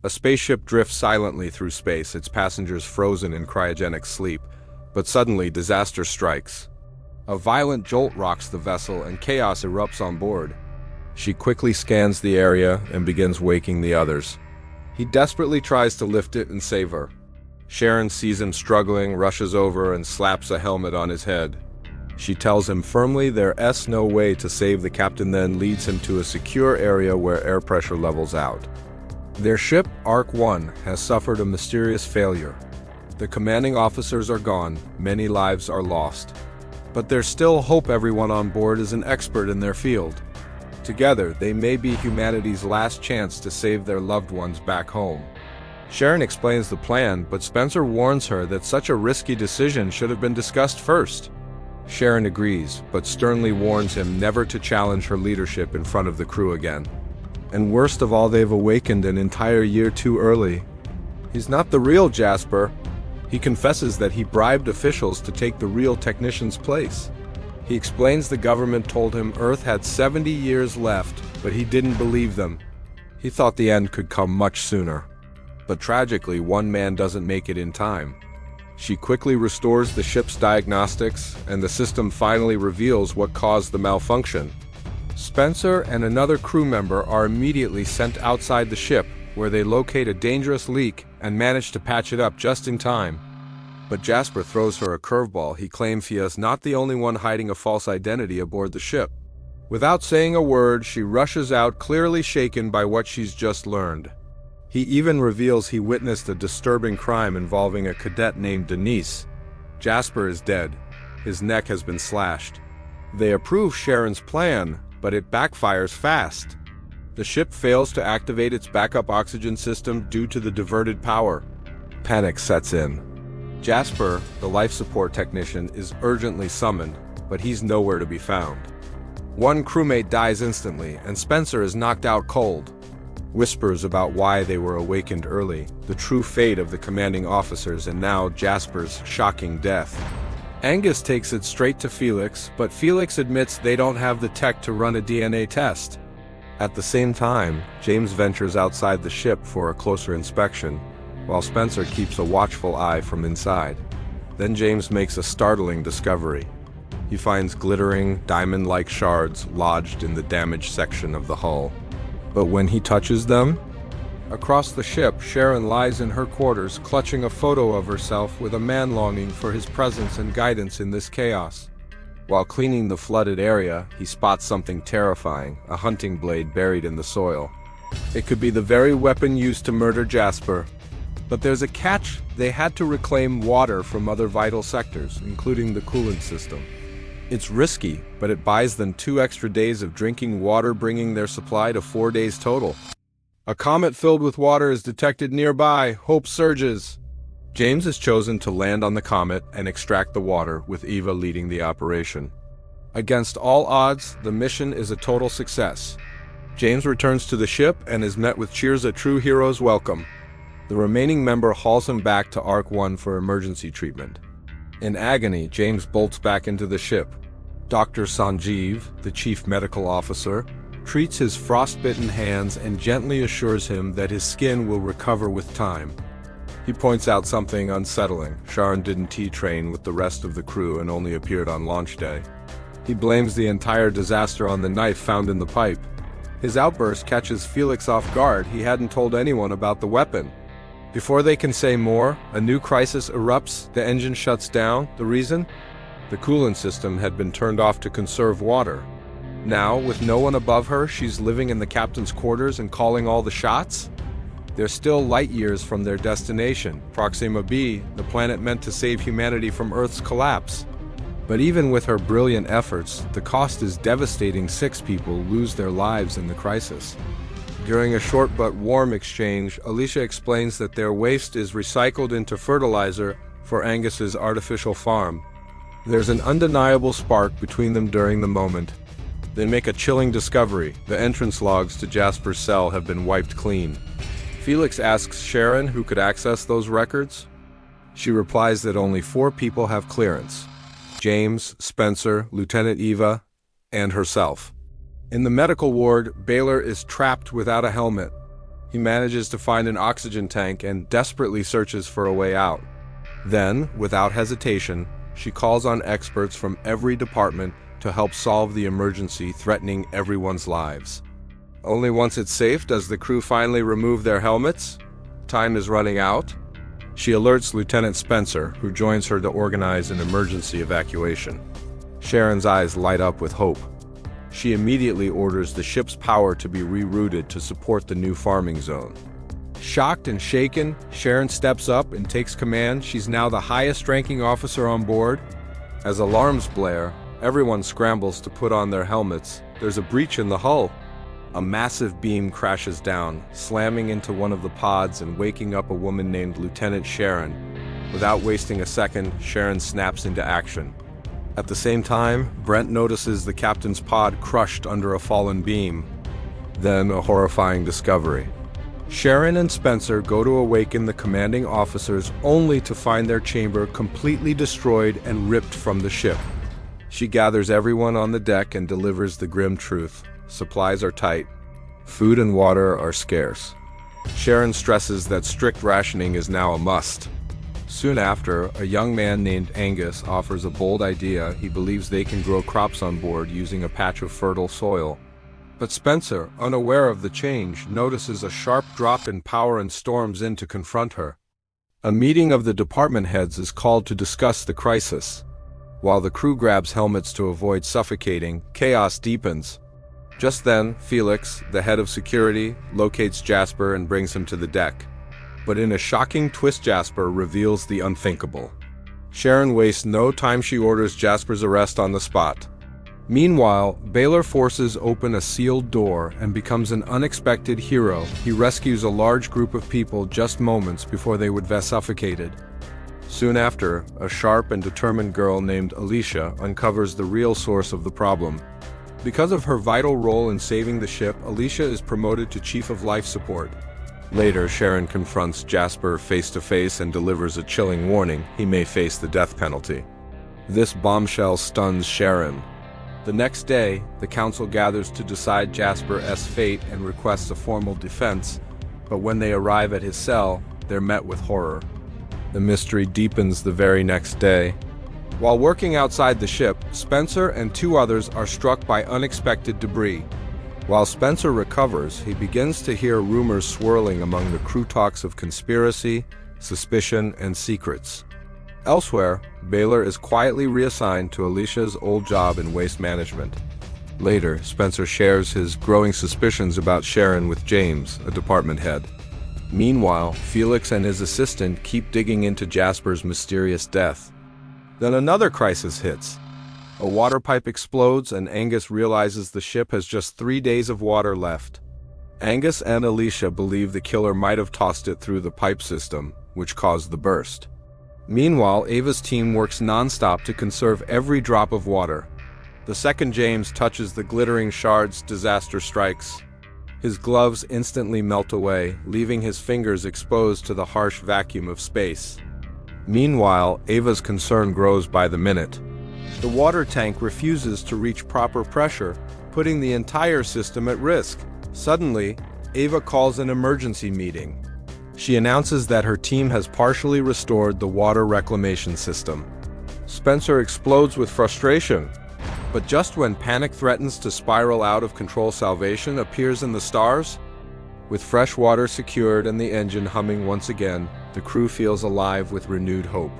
A spaceship drifts silently through space, its passengers frozen in cryogenic sleep, but suddenly disaster strikes. A violent jolt rocks the vessel and chaos erupts on board. She quickly scans the area and begins waking the others. He desperately tries to lift it and save her. Sharon sees him struggling, rushes over, and slaps a helmet on his head. She tells him firmly there's no way to save the captain, then leads him to a secure area where air pressure levels out. Their ship, Ark 1, has suffered a mysterious failure. The commanding officers are gone, many lives are lost. But there's still hope. Everyone on board is an expert in their field. Together, they may be humanity's last chance to save their loved ones back home. Sharon explains the plan, but Spencer warns her that such a risky decision should have been discussed first. Sharon agrees, but sternly warns him never to challenge her leadership in front of the crew again. And worst of all, they've awakened an entire year too early. He's not the real Jasper. He confesses that he bribed officials to take the real technician's place. He explains the government told him Earth had 70 years left, but he didn't believe them. He thought the end could come much sooner. But tragically, one man doesn't make it in time. She quickly restores the ship's diagnostics, and the system finally reveals what caused the malfunction. Spencer and another crew member are immediately sent outside the ship, where they locate a dangerous leak and manage to patch it up just in time. But Jasper throws her a curveball. He claims he is not the only one hiding a false identity aboard the ship. Without saying a word, she rushes out, clearly shaken by what she's just learned. He even reveals he witnessed a disturbing crime involving a cadet named Denise. Jasper is dead. His neck has been slashed. They approve Sharon's plan, but it backfires fast. The ship fails to activate its backup oxygen system due to the diverted power. Panic sets in. Jasper, the life support technician, is urgently summoned, but he's nowhere to be found. One crewmate dies instantly, and Spencer is knocked out cold. Whispers about why they were awakened early, the true fate of the commanding officers, and now Jasper's shocking death. Angus takes it straight to Felix, but Felix admits they don't have the tech to run a DNA test. At the same time, James ventures outside the ship for a closer inspection, while Spencer keeps a watchful eye from inside. Then James makes a startling discovery. He finds glittering, diamond-like shards lodged in the damaged section of the hull. But when he touches them, across the ship, Sharon lies in her quarters, clutching a photo of herself with a man longing for his presence and guidance in this chaos. While cleaning the flooded area, he spots something terrifying, a hunting blade buried in the soil. It could be the very weapon used to murder Jasper. But there's a catch. They had to reclaim water from other vital sectors, including the coolant system. It's risky, but it buys them 2 extra days of drinking water, bringing their supply to 4 days total. A comet filled with water is detected nearby. Hope surges. James is chosen to land on the comet and extract the water, with Eva leading the operation. Against all odds, the mission is a total success. James returns to the ship and is met with cheers, a true hero's welcome. The remaining member hauls him back to Ark 1 for emergency treatment. In agony, James bolts back into the ship. Dr. Sanjeev, the chief medical officer, treats his frostbitten hands and gently assures him that his skin will recover with time. He points out something unsettling. Sharon didn't T-train with the rest of the crew and only appeared on launch day. He blames the entire disaster on the knife found in the pipe. His outburst catches Felix off guard. He hadn't told anyone about the weapon. Before they can say more, a new crisis erupts. The engine shuts down. The reason? The coolant system had been turned off to conserve water. Now, with no one above her, she's living in the captain's quarters and calling all the shots? They're still light years from their destination, Proxima b, the planet meant to save humanity from Earth's collapse. But even with her brilliant efforts, the cost is devastating. 6 people lose their lives in the crisis. During a short but warm exchange, Alicia explains that their waste is recycled into fertilizer for Angus's artificial farm. There's an undeniable spark between them during the moment. They make a chilling discovery. The entrance logs to Jasper's cell have been wiped clean. Felix asks Sharon who could access those records. She replies that only 4 people have clearance: James, Spencer, Lieutenant Eva, and herself. In the medical ward, Baylor is trapped without a helmet. He manages to find an oxygen tank and desperately searches for a way out. Then, without hesitation, she calls on experts from every department to help solve the emergency threatening everyone's lives. Only once it's safe does the crew finally remove their helmets. Time is running out. She alerts Lieutenant Spencer, who joins her to organize an emergency evacuation. Sharon's eyes light up with hope. She immediately orders the ship's power to be rerouted to support the new farming zone. Shocked and shaken, Sharon steps up and takes command. She's now the highest-ranking officer on board. As alarms blare, everyone scrambles to put on their helmets. There's a breach in the hull. A massive beam crashes down, slamming into one of the pods and waking up a woman named Lieutenant Sharon. Without wasting a second, Sharon snaps into action. At the same time, Brent notices the captain's pod crushed under a fallen beam. Then a horrifying discovery. Sharon and Spencer go to awaken the commanding officers only to find their chamber completely destroyed and ripped from the ship. She gathers everyone on the deck and delivers the grim truth. Supplies are tight. Food and water are scarce. Sharon stresses that strict rationing is now a must. Soon after, a young man named Angus offers a bold idea. He believes they can grow crops on board using a patch of fertile soil. But Spencer, unaware of the change, notices a sharp drop in power and storms in to confront her. A meeting of the department heads is called to discuss the crisis. While the crew grabs helmets to avoid suffocating, chaos deepens. Just then, Felix, the head of security, locates Jasper and brings him to the deck. But in a shocking twist, Jasper reveals the unthinkable. Sharon wastes no time. She orders Jasper's arrest on the spot. Meanwhile, Baylor forces open a sealed door and becomes an unexpected hero. He rescues a large group of people just moments before they would be suffocated. Soon after, a sharp and determined girl named Alicia uncovers the real source of the problem. Because of her vital role in saving the ship, Alicia is promoted to Chief of Life Support. Later, Sharon confronts Jasper face-to-face and delivers a chilling warning: he may face the death penalty. This bombshell stuns Sharon. The next day, the council gathers to decide Jasper's fate and requests a formal defense, but when they arrive at his cell, they're met with horror. The mystery deepens the very next day. While working outside the ship, Spencer and two others are struck by unexpected debris. While Spencer recovers, he begins to hear rumors swirling among the crew, talks of conspiracy, suspicion, and secrets. Elsewhere, Baylor is quietly reassigned to Alicia's old job in waste management. Later, Spencer shares his growing suspicions about Sharon with James, a department head. Meanwhile, Felix and his assistant keep digging into Jasper's mysterious death. Then another crisis hits. A water pipe explodes and Angus realizes the ship has just 3 days of water left. Angus and Alicia believe the killer might have tossed it through the pipe system, which caused the burst. Meanwhile, Ava's team works non-stop to conserve every drop of water. The second James touches the glittering shards, disaster strikes. His gloves instantly melt away, leaving his fingers exposed to the harsh vacuum of space. Meanwhile, Ava's concern grows by the minute. The water tank refuses to reach proper pressure, putting the entire system at risk. Suddenly, Ava calls an emergency meeting. She announces that her team has partially restored the water reclamation system. Spencer explodes with frustration. But just when panic threatens to spiral out of control, salvation appears in the stars. With fresh water secured and the engine humming once again, the crew feels alive with renewed hope.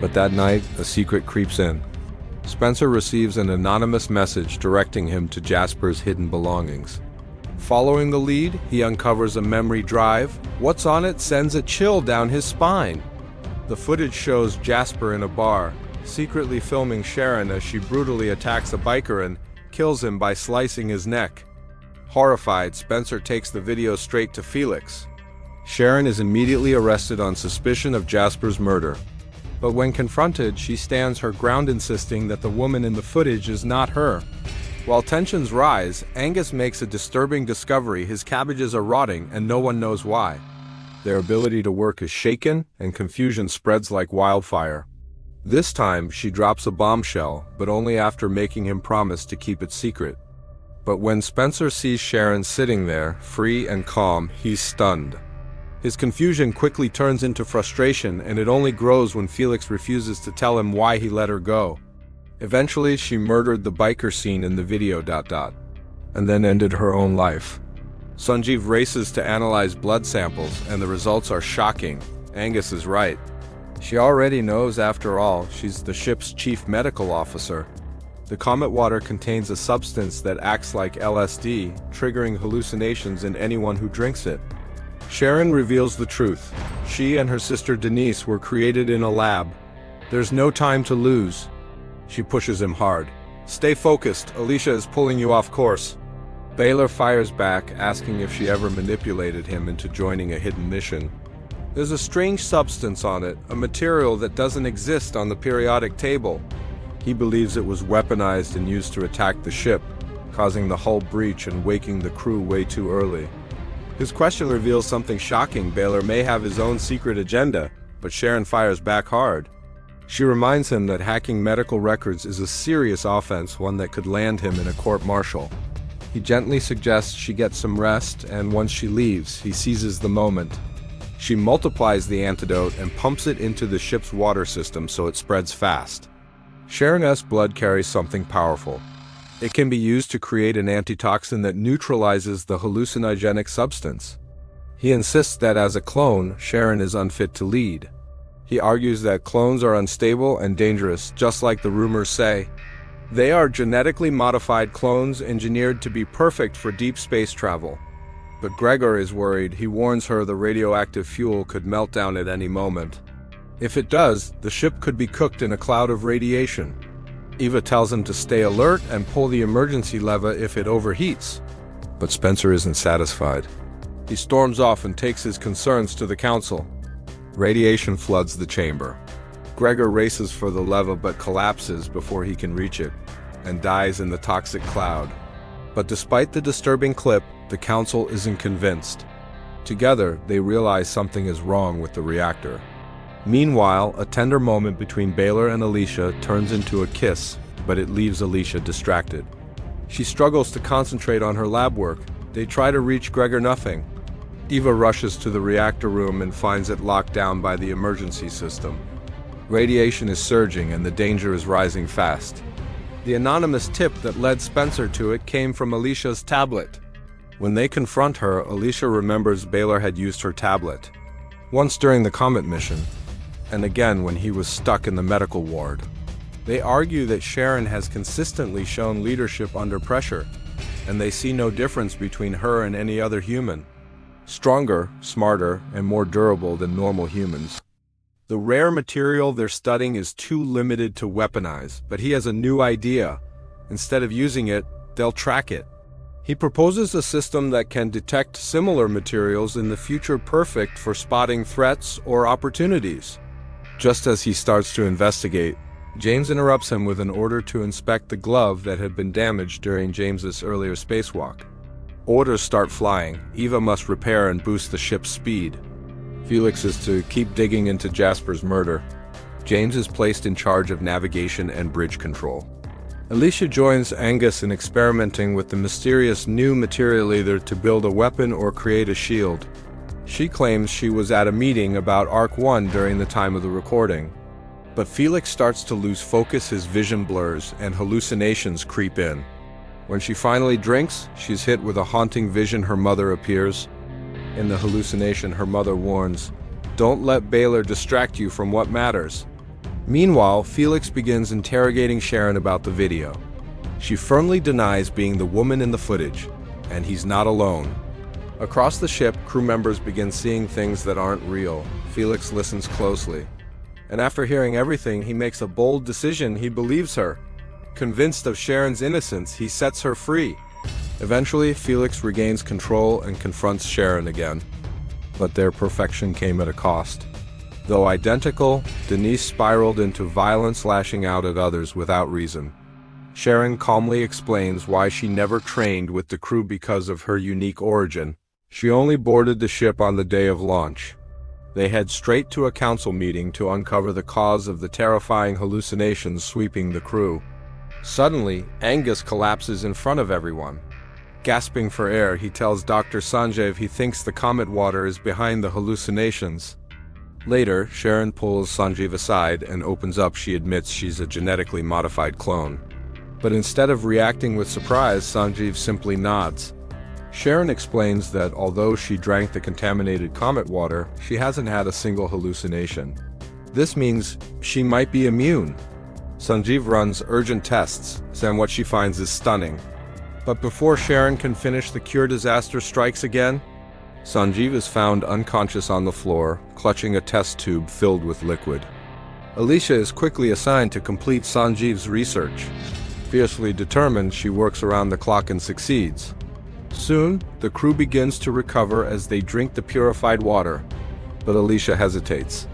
But that night, a secret creeps in. Spencer receives an anonymous message directing him to Jasper's hidden belongings. Following the lead, he uncovers a memory drive. What's on it sends a chill down his spine. The footage shows Jasper in a bar, secretly filming Sharon as she brutally attacks a biker and kills him by slicing his neck. Horrified, Spencer takes the video straight to Felix. Sharon is immediately arrested on suspicion of Jasper's murder. But when confronted, she stands her ground, insisting that the woman in the footage is not her. While tensions rise, Angus makes a disturbing discovery: his cabbages are rotting and no one knows why. Their ability to work is shaken, and confusion spreads like wildfire. This time, she drops a bombshell, but only after making him promise to keep it secret. But when Spencer sees Sharon sitting there, free and calm, he's stunned. His confusion quickly turns into frustration, and it only grows when Felix refuses to tell him why he let her go. Eventually, she murdered the biker scene in the video... and then ended her own life. Sanjeev races to analyze blood samples, and the results are shocking. Angus is right. She already knows, after all, she's the ship's chief medical officer. The comet water contains a substance that acts like LSD, triggering hallucinations in anyone who drinks it. Sharon reveals the truth. She and her sister Denise were created in a lab. There's no time to lose. She pushes him hard. Stay focused, Alicia is pulling you off course. Baylor fires back, asking if she ever manipulated him into joining a hidden mission. There's a strange substance on it, a material that doesn't exist on the periodic table. He believes it was weaponized and used to attack the ship, causing the hull breach and waking the crew way too early. His question reveals something shocking. Baylor may have his own secret agenda, but Sharon fires back hard. She reminds him that hacking medical records is a serious offense, one that could land him in a court-martial. He gently suggests she get some rest, and once she leaves, he seizes the moment. She multiplies the antidote and pumps it into the ship's water system so it spreads fast. Sharon's blood carries something powerful. It can be used to create an antitoxin that neutralizes the hallucinogenic substance. He insists that as a clone, Sharon is unfit to lead. He argues that clones are unstable and dangerous, just like the rumors say. They are genetically modified clones engineered to be perfect for deep space travel. But Gregor is worried. He warns her the radioactive fuel could melt down at any moment. If it does, the ship could be cooked in a cloud of radiation. Eva tells him to stay alert and pull the emergency lever if it overheats. But Spencer isn't satisfied. He storms off and takes his concerns to the council. Radiation floods the chamber. Gregor races for the lever but collapses before he can reach it, and dies in the toxic cloud. But despite the disturbing clip, the council isn't convinced. Together, they realize something is wrong with the reactor. Meanwhile, a tender moment between Baylor and Alicia turns into a kiss, but it leaves Alicia distracted. She struggles to concentrate on her lab work. They try to reach Gregor, nothing. Eva rushes to the reactor room and finds it locked down by the emergency system. Radiation is surging and the danger is rising fast. The anonymous tip that led Spencer to it came from Alicia's tablet. When they confront her, Alicia remembers Baylor had used her tablet. Once during the Comet mission, and again when he was stuck in the medical ward. They argue that Sharon has consistently shown leadership under pressure, and they see no difference between her and any other human. Stronger, smarter, and more durable than normal humans. The rare material they're studying is too limited to weaponize, but he has a new idea. Instead of using it, they'll track it. He proposes a system that can detect similar materials in the future, perfect for spotting threats or opportunities. Just as he starts to investigate, James interrupts him with an order to inspect the glove that had been damaged during James's earlier spacewalk. Orders start flying. Eva must repair and boost the ship's speed. Felix is to keep digging into Jasper's murder. James is placed in charge of navigation and bridge control. Alicia joins Angus in experimenting with the mysterious new material, either to build a weapon or create a shield. She claims she was at a meeting about Arc 1 during the time of the recording. But Felix starts to lose focus, his vision blurs, and hallucinations creep in. When she finally drinks, she's hit with a haunting vision. Her mother appears. In the hallucination, her mother warns, "Don't let Baylor distract you from what matters." Meanwhile, Felix begins interrogating Sharon about the video. She firmly denies being the woman in the footage, and he's not alone. Across the ship, crew members begin seeing things that aren't real. Felix listens closely. And after hearing everything, he makes a bold decision. He believes her. Convinced of Sharon's innocence, he sets her free. Eventually, Felix regains control and confronts Sharon again. But their perfection came at a cost. Though identical, Denise spiraled into violence, lashing out at others without reason. Sharon calmly explains why she never trained with the crew because of her unique origin. She only boarded the ship on the day of launch. They head straight to a council meeting to uncover the cause of the terrifying hallucinations sweeping the crew. Suddenly, Angus collapses in front of everyone. Gasping for air, he tells Dr. Sanjeev he thinks the comet water is behind the hallucinations. Later, Sharon pulls Sanjeev aside and opens up. She admits she's a genetically modified clone. But instead of reacting with surprise, Sanjeev simply nods. Sharon explains that although she drank the contaminated comet water, she hasn't had a single hallucination. This means she might be immune. Sanjeev runs urgent tests, and what she finds is stunning. But before Sharon can finish the cure, disaster strikes again. Sanjeev is found unconscious on the floor, clutching a test tube filled with liquid. Alicia is quickly assigned to complete Sanjeev's research. Fiercely determined, she works around the clock and succeeds. Soon, the crew begins to recover as they drink the purified water, but Alicia hesitates.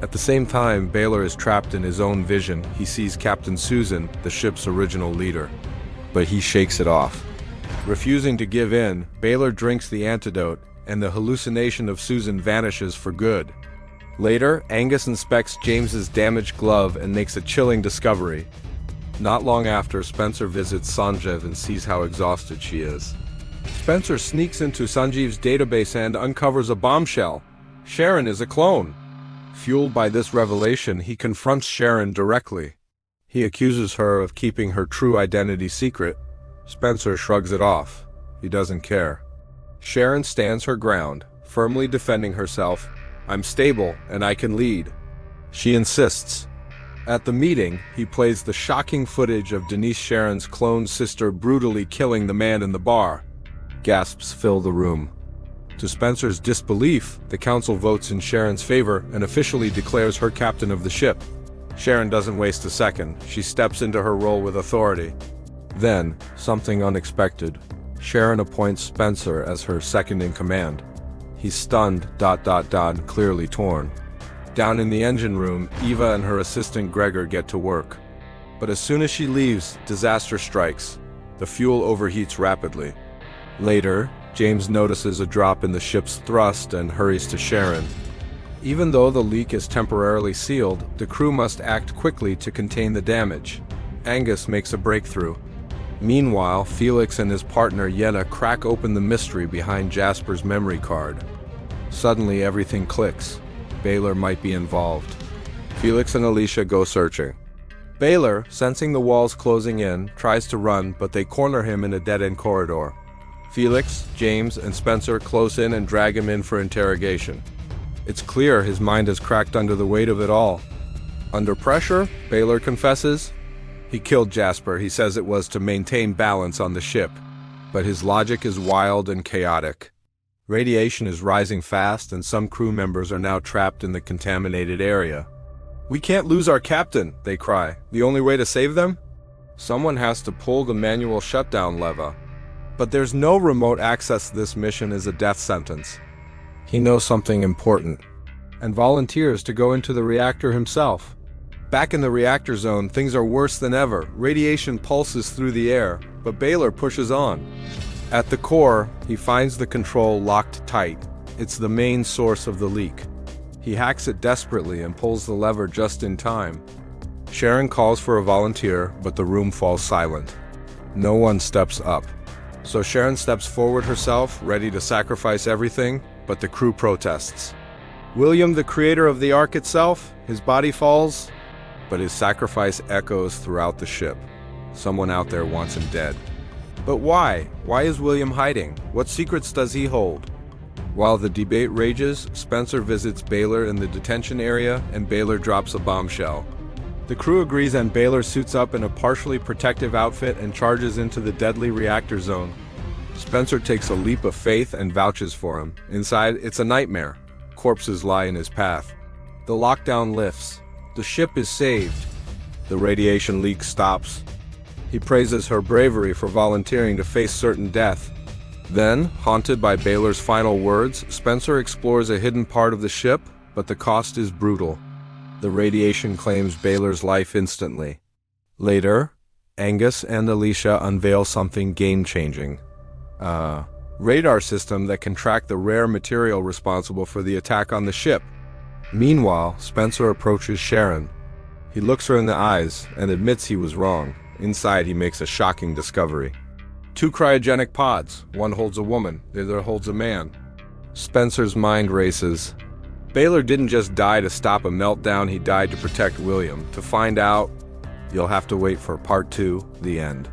At the same time, Baylor is trapped in his own vision. He sees Captain Susan, the ship's original leader, but he shakes it off. Refusing to give in, Baylor drinks the antidote, and the hallucination of Susan vanishes for good. Later, Angus inspects James's damaged glove and makes a chilling discovery. Not long after, Spencer visits Sanjeev and sees how exhausted she is. Spencer sneaks into Sanjeev's database and uncovers a bombshell. Sharon is a clone. Fueled by this revelation, he confronts Sharon directly. He accuses her of keeping her true identity secret. Spencer shrugs it off. He doesn't care. Sharon stands her ground, firmly defending herself. "I'm stable, and I can lead." She insists. At the meeting, he plays the shocking footage of Denise, Sharon's clone sister, brutally killing the man in the bar. Gasps fill the room. To Spencer's disbelief, the council votes in Sharon's favor and officially declares her captain of the ship. Sharon doesn't waste a second. She steps into her role with authority. Then, something unexpected. Sharon appoints Spencer as her second-in-command. He's stunned, clearly torn. Down in the engine room, Eva and her assistant Gregor get to work. But as soon as she leaves, disaster strikes. The fuel overheats rapidly. Later, James notices a drop in the ship's thrust and hurries to Sharon. Even though the leak is temporarily sealed, the crew must act quickly to contain the damage. Angus makes a breakthrough. Meanwhile, Felix and his partner Yenna crack open the mystery behind Jasper's memory card. Suddenly, everything clicks. Baylor might be involved. Felix and Alicia go searching. Baylor, sensing the walls closing in, tries to run, but they corner him in a dead-end corridor. Felix, James, and Spencer close in and drag him in for interrogation. It's clear his mind is cracked under the weight of it all. Under pressure, Baylor confesses. He killed Jasper. He says it was to maintain balance on the ship. But his logic is wild and chaotic. Radiation is rising fast, and some crew members are now trapped in the contaminated area. "We can't lose our captain," they cry. "The only way to save them? Someone has to pull the manual shutdown lever." But there's no remote access. This mission is a death sentence. He knows something important, and volunteers to go into the reactor himself. Back in the reactor zone, things are worse than ever. Radiation pulses through the air, but Baylor pushes on. At the core, he finds the control locked tight. It's the main source of the leak. He hacks it desperately and pulls the lever just in time. Sharon calls for a volunteer, but the room falls silent. No one steps up. So Sharon steps forward herself, ready to sacrifice everything, but the crew protests. William, the creator of the Ark itself, his body falls, but his sacrifice echoes throughout the ship. Someone out there wants him dead. But why? Why is William hiding? What secrets does he hold? While the debate rages, Spencer visits Baylor in the detention area, and Baylor drops a bombshell. The crew agrees, and Baylor suits up in a partially protective outfit and charges into the deadly reactor zone. Spencer takes a leap of faith and vouches for him. Inside, it's a nightmare. Corpses lie in his path. The lockdown lifts. The ship is saved. The radiation leak stops. He praises her bravery for volunteering to face certain death. Then, haunted by Baylor's final words, Spencer explores a hidden part of the ship, but the cost is brutal. The radiation claims Baylor's life instantly. Later, Angus and Alicia unveil something game-changing. A radar system that can track the rare material responsible for the attack on the ship. Meanwhile, Spencer approaches Sharon. He looks her in the eyes and admits he was wrong. Inside, he makes a shocking discovery. Two cryogenic pods. One holds a woman, the other holds a man. Spencer's mind races. Baylor didn't just die to stop a meltdown, he died to protect William. To find out, you'll have to wait for part 2, the end.